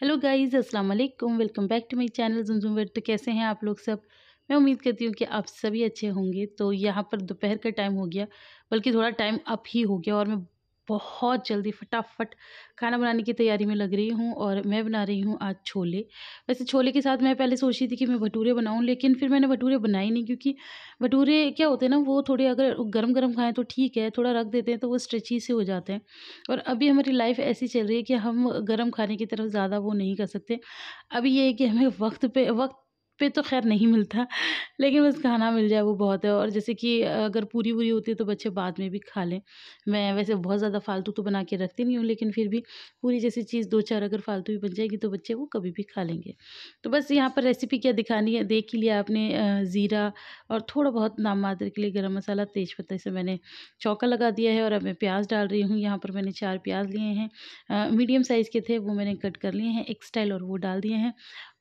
Hello guys, अस्सलाम वालेकुम। Welcome back to my channel Zumzum world. तो कैसे हैं आप लोग सब? मैं उम्मीद करती हूँ कि आप सभी अच्छे होंगे। तो यहाँ पर दोपहर का टाइम हो गया, बल्कि थोड़ा टाइम अप ही हो गया और मैं बहुत जल्दी फटाफट खाना बनाने की तैयारी में लग रही हूँ और मैं बना रही हूँ आज छोले। वैसे छोले के साथ मैं पहले सोच रही थी कि मैं भटूरे बनाऊँ, लेकिन फिर मैंने भटूरे बनाए नहीं, क्योंकि भटूरे क्या होते हैं ना, वो थोड़े अगर गरम-गरम खाएँ तो ठीक है, थोड़ा रख देते हैं तो वो स्ट्रेची से हो जाते हैं। और अभी हमारी लाइफ ऐसी चल रही है कि हम गरम खाने की तरफ ज़्यादा वो नहीं कर सकते। अभी ये है कि हमें वक़्त पे तो ख़ैर नहीं मिलता, लेकिन बस खाना मिल जाए वो बहुत है। और जैसे कि अगर पूरी-वूरी होती है तो बच्चे बाद में भी खा लें। मैं वैसे बहुत ज़्यादा फ़ालतू तो बना के रखती नहीं हूँ, लेकिन फिर भी पूरी जैसी चीज़ 2-4 अगर फ़ालतू भी बन जाएगी तो बच्चे वो कभी भी खा लेंगे। तो बस यहाँ पर रेसिपी क्या दिखानी है देख ही लिया आपने। ज़ीरा और थोड़ा बहुत नाम मात्र के लिए गरम मसाला, तेज़पत्ता से मैंने चौका लगा दिया है और अब मैं प्याज डाल रही हूँ। यहाँ पर मैंने 4 प्याज लिए हैं, मीडियम साइज़ के थे, वो मैंने कट कर लिए हैं एक स्टाइल, और वो डाल दिए हैं।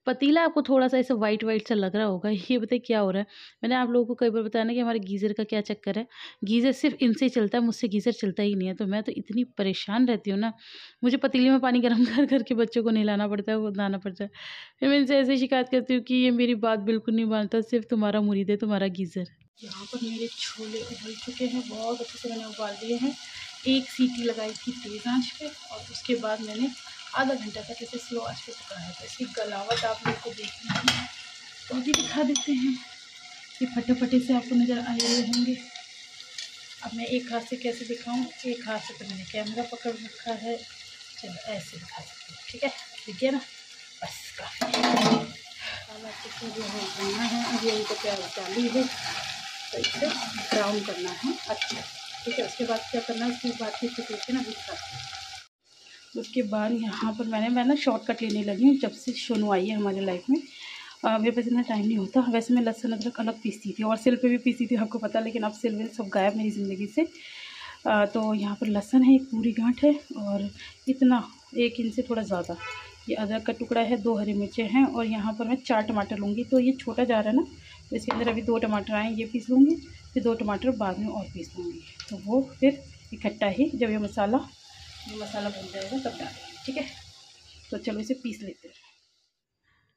पतीला आपको थोड़ा-सा ऐसे व्हाइट व्हाइट सा लग रहा होगा, ये बताइए क्या हो रहा है? मैंने आप लोगों को कई बार बताया ना कि हमारे गीज़र का क्या चक्कर है। गीज़र सिर्फ़ इनसे ही चलता है, मुझसे गीज़र चलता ही नहीं है। तो मैं तो इतनी परेशान रहती हूँ ना, मुझे पतीले में पानी गरम कर के बच्चों को नहलाना पड़ता है, वो नहाना पड़ता है। फिर मैं इनसे ऐसे शिकायत करती हूँ कि ये मेरी बात बिल्कुल नहीं मानता, सिर्फ़ तुम्हारा मुरीद है, तुम्हारा गीज़र। यहाँ पर मेरे छोले उबल चुके हैं, बहुत अच्छे से मैंने उबाल लिए हैं। एक सीटी लगाई थी तेज़ आँच पे और उसके बाद मैंने आधा घंटा तक इसे स्लो आँच पे पकाया था। इसकी गलावट आप लोग को देखनी है तो अभी दिखा देते हैं। ये फटे-फटे से आपको नज़र आए हुए होंगे। अब मैं एक हाथ से कैसे दिखाऊँ? एक हाथ से तो मैंने कैमरा पकड़ रखा है। चलो ऐसे दिखा सकती हूँ, ठीक है? दिख गया ना? बस काफ़ी है। मसाला चिकन जो है भुनना है, अभी यही तो प्याज़ डाली है। तो इसे ब्राउन करना है अच्छा, ठीक है। उसके बाद क्या करना है, उसकी बात की प्रिपरेशन अभी दिखाती हूँ। उसके बाद यहाँ पर मैं ना शॉर्टकट लेने लगी हूँ जब से शोनू आई है हमारे लाइफ में। मेरे पास इतना टाइम नहीं होता। वैसे मैं लहसुन अदरक अलग पीसती थी और सिल पे भी पीसती थी, आपको पता, लेकिन अब सिल विल सब गायब मेरी ज़िंदगी से। तो यहाँ पर लहसुन है, एक पूरी गांठ है और इतना 1 इंच से थोड़ा ज़्यादा ये अदरक का टुकड़ा है, 2 हरी मिर्चें हैं और यहाँ पर मैं 4 टमाटर लूँगी। तो ये छोटा जार है ना, तो इसके अंदर अभी 2 टमाटर आए, ये पीस लूँगी, फिर 2 टमाटर बाद में और पीस लूँगी। तो वो फिर इकट्ठा ही जब ये मसाला बन जाएगा तब डालेंगे, ठीक है। तो चलो इसे पीस लेते हैं।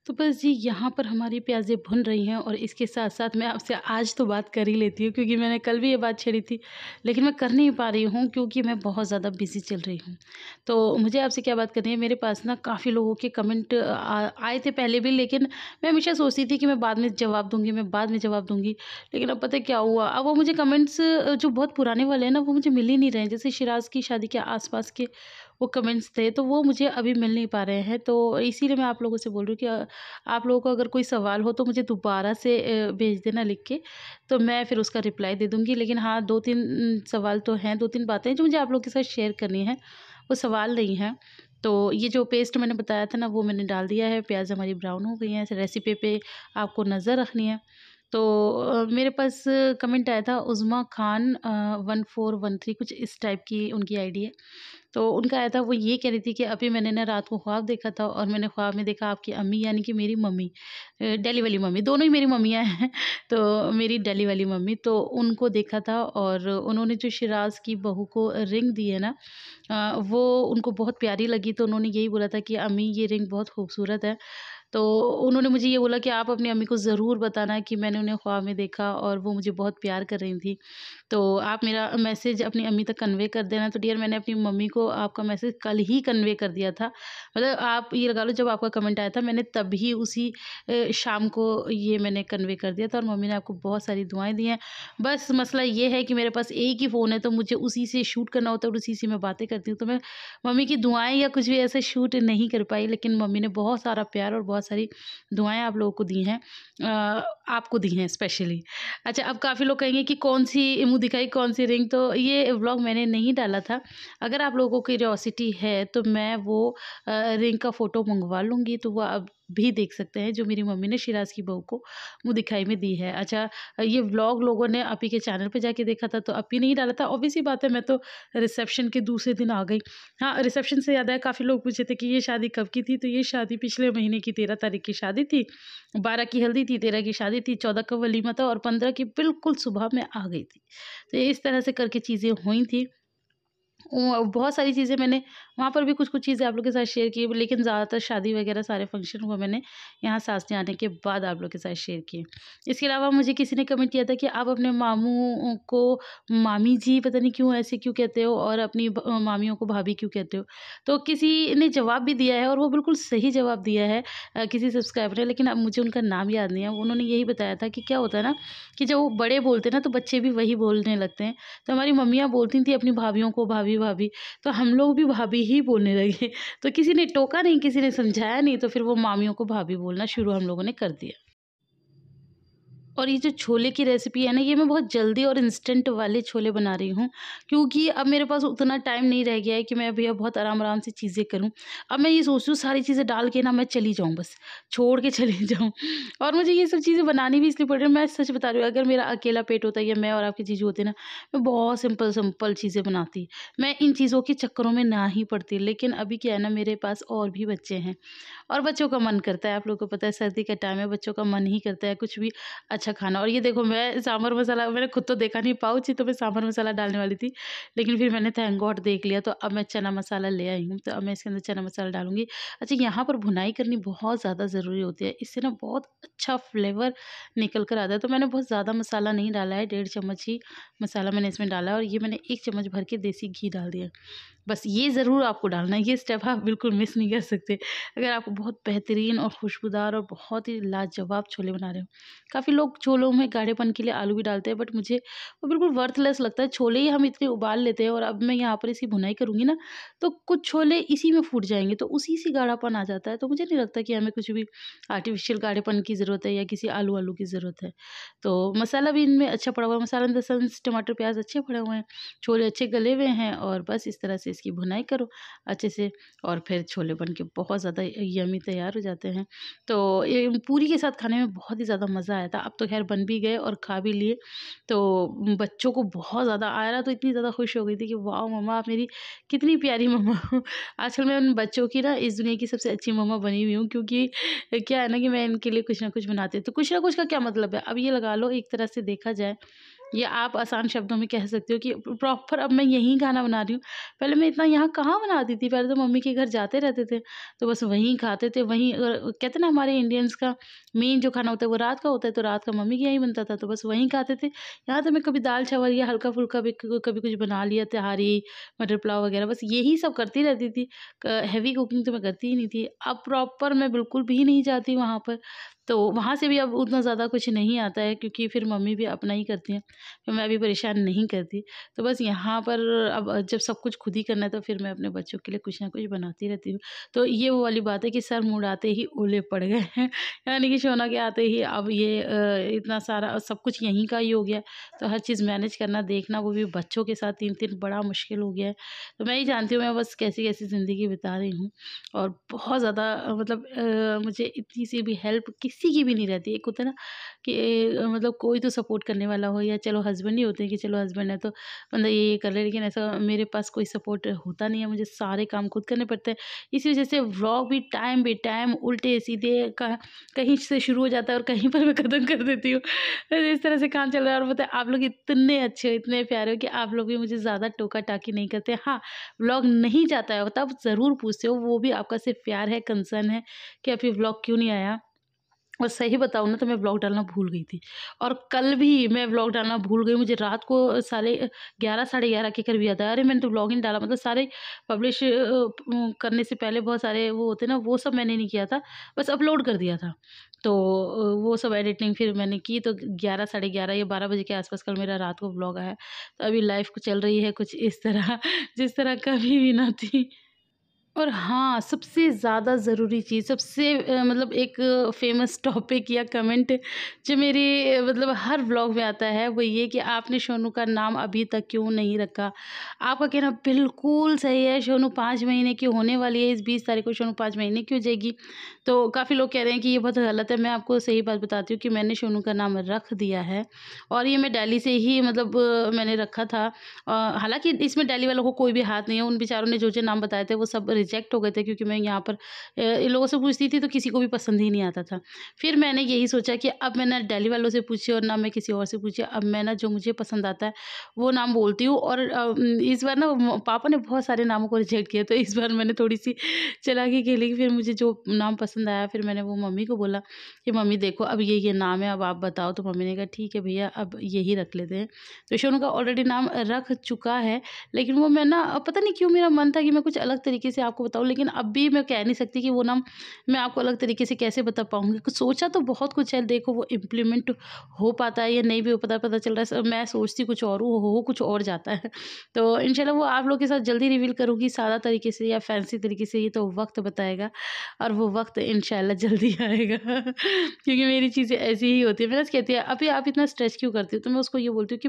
तो बस जी, यहाँ पर हमारी प्याज़ें भुन रही हैं और इसके साथ-साथ मैं आपसे आज तो बात कर ही लेती हूँ, क्योंकि मैंने कल भी ये बात छेड़ी थी, लेकिन मैं कर नहीं पा रही हूँ क्योंकि मैं बहुत ज़्यादा बिज़ी चल रही हूँ। तो मुझे आपसे क्या बात करनी है, मेरे पास ना काफ़ी लोगों के कमेंट आए थे पहले भी, लेकिन मैं हमेशा सोचती थी कि मैं बाद में जवाब दूँगी, मैं बाद में जवाब दूँगी। लेकिन अब पता है क्या हुआ, अब वो मुझे कमेंट्स जो बहुत पुराने वाले हैं ना, वो मुझे मिल ही नहीं रहे हैं। जैसे शिराज़ की शादी के आस-पास के वो कमेंट्स थे, तो वो मुझे अभी मिल नहीं पा रहे हैं। तो इसीलिए मैं आप लोगों से बोल रही हूँ कि आप लोगों को अगर कोई सवाल हो तो मुझे दोबारा से भेज देना लिख के, तो मैं फिर उसका रिप्लाई दे दूँगी। लेकिन हाँ, 2-3 सवाल तो हैं, 2-3 बातें हैं जो मुझे आप लोगों के साथ शेयर करनी है, वो सवाल नहीं हैं। तो ये जो पेस्ट मैंने बताया था ना, वो मैंने डाल दिया है, प्याज़ हमारी ब्राउन हो गई हैं, रेसिपी पे आपको नज़र रखनी है। तो मेरे पास कमेंट आया था, उज़्मा खान 1413 कुछ इस टाइप की उनकी आईडी है। तो उनका आया था, वो ये कह रही थी कि अभी मैंने ना रात को ख्वाब देखा था और मैंने ख्वाब में देखा आपकी अम्मी, यानी कि मेरी मम्मी, दिल्ली वाली मम्मी, दोनों ही मेरी मम्मियाँ हैं। तो मेरी दिल्ली वाली मम्मी, तो उनको देखा था और उन्होंने जो शिराज़ की बहू को रिंग दी है ना, वो उनको बहुत प्यारी लगी। तो उन्होंने यही बोला था कि अम्मी ये रिंग बहुत खूबसूरत है। तो उन्होंने मुझे ये बोला कि आप अपनी अम्मी को ज़रूर बताना कि मैंने उन्हें ख्वाब में देखा और वो मुझे बहुत प्यार कर रही थी। तो आप मेरा मैसेज अपनी अम्मी तक कन्वे कर देना। तो डियर, मैंने अपनी मम्मी को आपका मैसेज कल ही कन्वे कर दिया था। मतलब आप ये लगा लो, जब आपका कमेंट आया था मैंने तभी उसी शाम को ये मैंने कन्वे कर दिया था और मम्मी ने आपको बहुत सारी दुआएँ दी हैं। बस मसला ये है कि मेरे पास एक ही फ़ोन है, तो मुझे उसी से शूट करना होता है और उसी से मैं बातें करती हूँ। तो मैं मम्मी की दुआएँ या कुछ भी ऐसा शूट नहीं कर पाई, लेकिन मम्मी ने बहुत सारा प्यार और बहुत सारी दुआएँ आप लोगों को दी हैं, आपको दी हैं स्पेशली। अच्छा, अब काफ़ी लोग कहेंगे कि कौन-सी मुँह दिखाई, कौन-सी रिंग, तो ये व्लॉग मैंने नहीं डाला था। अगर आप लोगों को क्यूरियोसिटी है तो मैं वो रिंग का फ़ोटो मँगवा लूँगी, तो वो आप भी देख सकते हैं, जो मेरी मम्मी ने शिराज़ की बहू को मुँह दिखाई में दी है। अच्छा, ये व्लॉग लोगों ने अपी के चैनल पे जाके देखा था, तो अपी ने ही डाला था। ऑब्वियस सी बात है, मैं तो रिसेप्शन के दूसरे दिन आ गई। हाँ, रिसेप्शन से याद आया, काफ़ी लोग पूछे थे कि ये शादी कब की थी? तो ये शादी पिछले महीने की 13 तारीख की शादी थी, 12 की हल्दी थी, 13 की शादी थी, 14 का वलीमा था और 15 की बिल्कुल सुबह मैं आ गई थी। तो ये इस तरह से करके चीज़ें हुई थी। बहुत सारी चीज़ें मैंने वहाँ पर भी कुछ-कुछ चीज़ें आप लोग के साथ शेयर की, लेकिन ज़्यादातर शादी वगैरह सारे फंक्शन हुआ मैंने यहाँ सास के आने के बाद आप लोग के साथ शेयर किए। इसके अलावा मुझे किसी ने कमेंट किया था कि आप अपने मामू को मामी जी पता नहीं क्यों ऐसे क्यों कहते हो और अपनी मामियों को भाभी क्यों कहते हो? तो किसी ने जवाब भी दिया है और वो बिल्कुल सही जवाब दिया है किसी सब्सक्राइबर ने, लेकिन अब मुझे उनका नाम याद नहीं है। उन्होंने यही बताया था कि क्या होता है ना कि जब वो बड़े बोलते हैं ना तो बच्चे भी वही बोलने लगते हैं। तो हमारी मम्मियाँ बोलती थी अपनी भाभियों को भाभी, भाभी, तो हम लोग भी भाभी ही बोलने लगे। तो किसी ने टोका नहीं, किसी ने समझाया नहीं, तो फिर वो मामियों को भाभी बोलना शुरू हम लोगों ने कर दिया। और ये जो छोले की रेसिपी है ना, ये मैं बहुत जल्दी और इंस्टेंट वाले छोले बना रही हूँ, क्योंकि अब मेरे पास उतना टाइम नहीं रह गया है कि मैं अभी अब बहुत आराम-आराम से चीज़ें करूँ। अब मैं ये सोच रही हूँ सारी चीज़ें डाल के ना मैं चली जाऊँ बस, छोड़ के चली जाऊँ। और मुझे ये सब चीज़ें बनानी भी इसलिए पड़ रही है, मैं सच बता रही हूँ, अगर मेरा अकेला पेट होता या मैं और आपके जीजू होते ना, मैं बहुत सिंपल-सिंपल चीज़ें बनाती। मैं इन चीज़ों के चक्करों में ना ही पड़ती, लेकिन अभी क्या है ना, मेरे पास और भी बच्चे हैं और बच्चों का मन करता है, आप लोगों को पता है सर्दी का टाइम है, बच्चों का मन ही करता है कुछ भी अच्छा खाना। और ये देखो मैं सांभर मसाला मैंने खुद तो देखा नहीं, पाउच ही तो मैं सांभर मसाला डालने वाली थी, लेकिन फिर मैंने थैंक गॉड देख लिया, तो अब मैं चना मसाला ले आई हूँ, तो अब मैं इसके अंदर चना मसाला डालूँगी। अच्छा, यहाँ पर भुनाई करनी बहुत ज़्यादा ज़रूरी होती है, इससे ना बहुत अच्छा फ्लेवर निकल कर आता है। तो मैंने बहुत ज़्यादा मसाला नहीं डाला है, 1.5 चम्मच ही मसाला मैंने इसमें डाला है और ये मैंने 1 चम्मच भर के देसी घी डाल दिया। बस ये ज़रूर आपको डालना है, ये स्टेप आप बिल्कुल मिस नहीं कर सकते। अगर आपको बहुत बेहतरीन और खुशबूदार और बहुत ही लाजवाब छोले बना रहे हो। काफ़ी लोग छोलों में गाढ़ेपन के लिए आलू भी डालते हैं, बट मुझे वो बिल्कुल वर्थलेस लगता है। छोले ही हम इतने उबाल लेते हैं और अब मैं यहाँ पर इसकी भुनाई करूँगी ना, तो कुछ छोले इसी में फूट जाएँगे, तो उसी से गाढ़ापन आ जाता है। तो मुझे नहीं लगता कि हमें कुछ भी आर्टिफ़िशियल गाढ़ेपन की ज़रूरत है या किसी आलू-वालू की ज़रूरत है। तो मसाला भी इनमें अच्छा पड़ा हुआ है, मसाला इन द सेंस टमाटर, प्याज़ अच्छे पड़े हुए हैं, छोले अच्छे गले हुए हैं और बस इस तरह से इसकी भुनाई करो अच्छे से और फिर छोले बन के बहुत ज़्यादा यम्मी तैयार हो जाते हैं। तो ये पूरी के साथ खाने में बहुत ही ज़्यादा मज़ा आया था। अब तो ख़ैर बन भी गए और खा भी लिए। तो बच्चों को बहुत ज़्यादा आयरा तो इतनी ज़्यादा खुश हो गई थी कि वाओ मम्मा आप मेरी कितनी प्यारी मम्मा हो। आजकल मैं उन बच्चों की ना इस दुनिया की सबसे अच्छी मम्मा बनी हुई हूँ, क्योंकि क्या है ना कि मैं इनके लिए कुछ ना कुछ बनाती हूँ। तो कुछ ना कुछ का क्या मतलब है? अब ये लगा लो, एक तरह से देखा जाए या आप आसान शब्दों में कह सकते हो कि प्रॉपर अब मैं यहीं खाना बना रही हूँ। पहले मैं इतना यहाँ कहाँ बनाती थी, पहले तो मम्मी के घर जाते रहते थे, तो बस वहीं खाते थे, वहीं कहते हैं ना हमारे इंडियंस का मेन जो खाना होता है वो रात का होता है, तो रात का मम्मी के यहाँ ही बनता था, तो बस वहीं खाते थे। यहाँ तो मैं कभी दाल-चावल या हल्का-फुल्का भी कभी कुछ बना लिया, तहारी, मटर पुलाव वगैरह, बस यही सब करती रहती थी। क हेवी कुकिंग तो मैं करती ही नहीं थी। अब प्रॉपर मैं बिल्कुल भी नहीं जाती वहाँ पर, तो वहाँ से भी अब उतना ज़्यादा कुछ नहीं आता है, क्योंकि फिर मम्मी भी अपना ही करती हैं। तो मैं भी परेशान नहीं करती। तो बस यहाँ पर अब जब सब कुछ खुद ही करना है तो फिर मैं अपने बच्चों के लिए कुछ ना कुछ बनाती रहती हूँ। तो ये वो वाली बात है कि सर मुड़ाते ही ओले पड़ गए हैं। यानी कि सोना के आते ही अब ये इतना सारा सब कुछ यहीं का ही हो गया। तो हर चीज़ मैनेज करना, देखना, वो भी बच्चों के साथ 3-3 बड़ा मुश्किल हो गया है। तो मैं ही जानती हूँ मैं बस कैसी-कैसी ज़िंदगी बिता रही हूँ और बहुत ज़्यादा मतलब मुझे इतनी सी भी हेल्प किसी की भी नहीं रहती। एक होता है ना कि मतलब कोई तो सपोर्ट करने वाला हो, या चलो हस्बैंड ही होते हैं कि चलो हस्बैंड है तो बंदा ये कर ले, लेकिन ऐसा मेरे पास कोई सपोर्ट होता नहीं है, मुझे सारे काम खुद करने पड़ते हैं। इसी वजह से व्लॉग भी टाइम बेटाइम उल्टे-सीधे कहीं से शुरू हो जाता है और कहीं पर मैं ख़त्म कर देती हूँ। तो इस तरह से काम चल रहा है और पता है आप लोग इतने अच्छे हो, इतने प्यारे हो कि आप लोग भी मुझे ज़्यादा टोका-टाकी नहीं करते। हाँ, व्लॉग नहीं जाता है तब ज़रूर पूछते हो, वो भी आपका सिर्फ़ प्यार है, कंसर्न है कि अभी व्लॉग क्यों नहीं आया? और सही बताऊँ ना तो मैं व्लॉग डालना भूल गई थी और कल भी मैं व्लॉग डालना भूल गई। मुझे रात को साढ़े 11 साढ़े 11 के करीब याद आया, अरे मैंने तो व्लॉग ही नहीं डाला। मतलब सारे पब्लिश करने से पहले बहुत सारे वो होते हैं ना, वो सब मैंने नहीं किया था, बस अपलोड कर दिया था। तो वो सब एडिटिंग फिर मैंने की, तो 11 साढ़े 11 या 12 बजे के आस-पास कल मेरा रात को व्लॉग आया। तो अभी लाइफ़ चल रही है कुछ इस तरह जिस तरह कभी भी ना थी। और हाँ, सबसे ज़्यादा ज़रूरी चीज़, सबसे मतलब एक फ़ेमस टॉपिक या कमेंट जो मेरे मतलब हर व्लॉग में आता है, वो ये कि आपने सोनू का नाम अभी तक क्यों नहीं रखा? आपका कहना बिल्कुल सही है, सोनू 5 महीने की होने वाली है, इस 20 तारीख को सोनू 5 महीने की हो जाएगी। तो काफ़ी लोग कह रहे हैं कि ये बहुत गलत है। मैं आपको सही बात बताती हूँ कि मैंने सोनू का नाम रख दिया है और ये मैं दिल्ली से ही मतलब मैंने रखा था। हालाँकि इसमें दिल्ली वालों को कोई भी हाथ नहीं है, उन बेचारों ने जो-जो नाम बताए थे वो सब रिजेक्ट हो गए थे, क्योंकि मैं यहाँ पर इन लोगों से पूछती थी तो किसी को भी पसंद ही नहीं आता था। फिर मैंने यही सोचा कि अब मैं ना दिल्ली वालों से पूछी और ना मैं किसी और से पूछी, अब मैं ना जो मुझे पसंद आता है वो नाम बोलती हूँ। और इस बार ना पापा ने बहुत सारे नामों को रिजेक्ट किया, तो इस बार मैंने थोड़ी-सी चालाकी खेली कि फिर मुझे जो नाम पसंद आया फिर मैंने वो मम्मी को बोला कि मम्मी देखो अब ये नाम है, अब आप बताओ। तो मम्मी ने कहा ठीक है भैया अब यही रख लेते हैं। तो शोनू का ऑलरेडी नाम रख चुका है, लेकिन वो मैं ना पता नहीं क्यों मेरा मन था कि मैं कुछ अलग तरीके से आपको बताऊँ, लेकिन अब भी मैं कह नहीं सकती कि वो नाम मैं आपको अलग तरीके से कैसे बता पाऊँगी। कुछ सोचा तो बहुत कुछ है, देखो वो इम्प्लीमेंट हो पाता है या नहीं भी हो पाता, पता चल रहा है मैं सोचती कुछ और हूँ, हो कुछ और जाता है। तो इंशाल्लाह वो आप लोग के साथ जल्दी रिवील करूँगी, सादा तरीके से या फैंसी तरीके से, ये तो वक़्त बताएगा और वो वक़्त इंशाल्लाह जल्दी आएगा। क्योंकि मेरी चीज़ें ऐसी ही होती है। मेरा कहती है अभी आप इतना स्ट्रेस क्यों करती हो? तो मैं उसको ये बोलती हूँ कि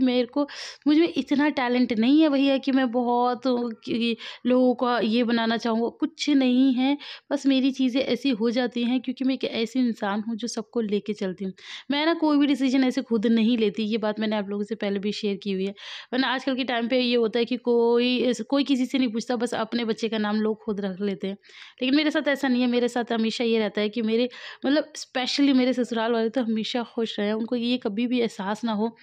मुझ में इतना टैलेंट नहीं है भैया कि मैं बहुत कि लोगों का ये बनाना चाहूँ, कुछ नहीं है। बस मेरी चीज़ें ऐसी हो जाती हैं क्योंकि मैं एक ऐसी इंसान हूँ जो सबको लेके चलती हूँ। मैं ना कोई भी डिसीज़न ऐसे खुद नहीं लेती, ये बात मैंने आप लोगों से पहले भी शेयर की हुई है। वरना आजकल के टाइम पे ये होता है कि कोई किसी से नहीं पूछता, बस अपने बच्चे का नाम लोग खुद रख लेते हैं। लेकिन मेरे साथ ऐसा नहीं है, मेरे साथ हमेशा ये रहता है कि मेरे मतलब स्पेशली मेरे ससुराल वाले तो हमेशा खुश रहें, उनको ये कभी भी एहसास ना हो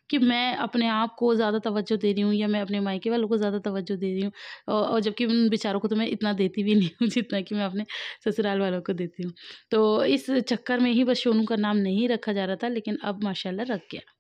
कि मैं अपने आप को ज़्यादा तवज्जो दे रही हूँ या मैं अपने मायके वालों को ज़्यादा तवज्जो दे रही हूँ। और जबकि उन बेचारों को तो मैं इतना देती भी नहीं हूँ जितना कि मैं अपने ससुराल वालों को देती हूँ। तो इस चक्कर में ही बस सोनू का नाम नहीं रखा जा रहा था, लेकिन अब माशाल्लाह रख गया।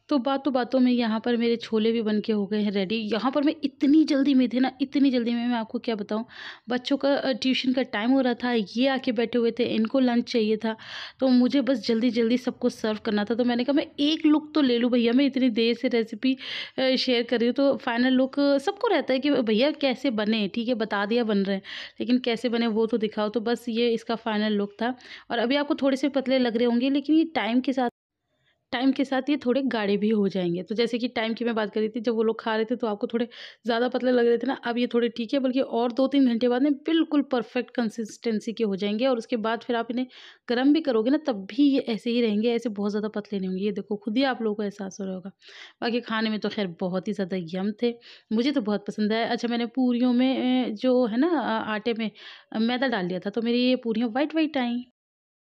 तो बातों-बातों में यहाँ पर मेरे छोले भी बन के हो गए हैं रेडी। यहाँ पर मैं इतनी जल्दी में थी ना, इतनी जल्दी में मैं आपको क्या बताऊँ, बच्चों का ट्यूशन का टाइम हो रहा था, ये आके बैठे हुए थे, इनको लंच चाहिए था, तो मुझे बस जल्दी-जल्दी सबको सर्व करना था। तो मैंने कहा मैं एक लुक तो ले लूँ भैया, मैं इतनी देर से रेसिपी शेयर कर रही हूँ, तो फाइनल लुक सबको रहता है कि भैया कैसे बने, ठीक है बता दिया बन रहे हैं, लेकिन कैसे बने वो तो दिखाओ। तो बस ये इसका फाइनल लुक था। और अभी आपको थोड़े से पतले लग रहे होंगे, लेकिन ये टाइम के साथ ये थोड़े गाढ़े भी हो जाएँगे। तो जैसे कि टाइम की मैं बात कर रही थी, जब वो लोग खा रहे थे तो आपको थोड़े ज़्यादा पतले लग रहे थे ना, अब ये थोड़े ठीक है, बल्कि और 2-3 घंटे बाद ना बिल्कुल परफेक्ट कंसिस्टेंसी के हो जाएँगे। और उसके बाद फिर आप इन्हें गरम भी करोगे ना, तब भी ये ऐसे ही रहेंगे, ऐसे बहुत ज़्यादा पतले नहीं होंगे। ये देखो खुद ही आप लोगों को एहसास हो रहा होगा। बाकी खाने में तो ख़ैर बहुत ही ज़्यादा यम थे, मुझे तो बहुत पसंद आया। अच्छा मैंने पूरियों में जो है ना आटे में मैदा डाल लिया था, तो मेरी ये पूरियाँ व्हाइट-व्हाइट आईं।